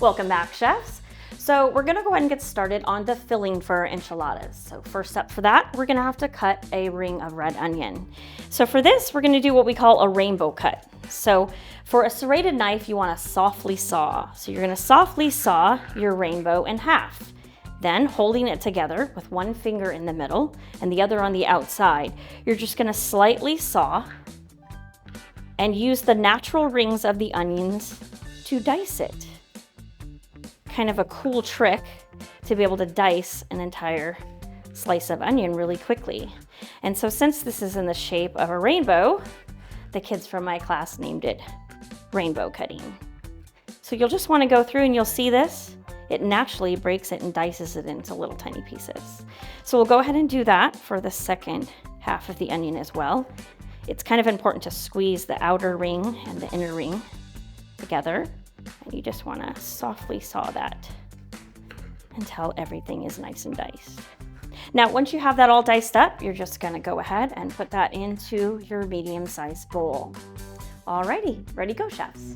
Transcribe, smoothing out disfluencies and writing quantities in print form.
Welcome back, chefs. So we're gonna go ahead and get started on the filling for our enchiladas. So first step for that, we're gonna have to cut a ring of red onion. So for this, we're gonna do what we call a rainbow cut. So for a serrated knife, you wanna softly saw. So you're gonna softly saw your rainbow in half. Then holding it together with one finger in the middle and the other on the outside, you're just gonna slightly saw and use the natural rings of the onions to dice it. Kind of a cool trick to be able to dice an entire slice of onion really quickly. And so since this is in the shape of a rainbow, the kids from my class named it rainbow cutting. So you'll just want to go through and you'll see this. It naturally breaks it and dices it into little tiny pieces. So we'll go ahead and do that for the second half of the onion as well. It's kind of important to squeeze the outer ring and the inner ring together. And you just want to softly saw that until everything is nice and diced. Now, once you have that all diced up, you're just going to go ahead and put that into your medium-sized bowl. Alrighty, ready to go, chefs.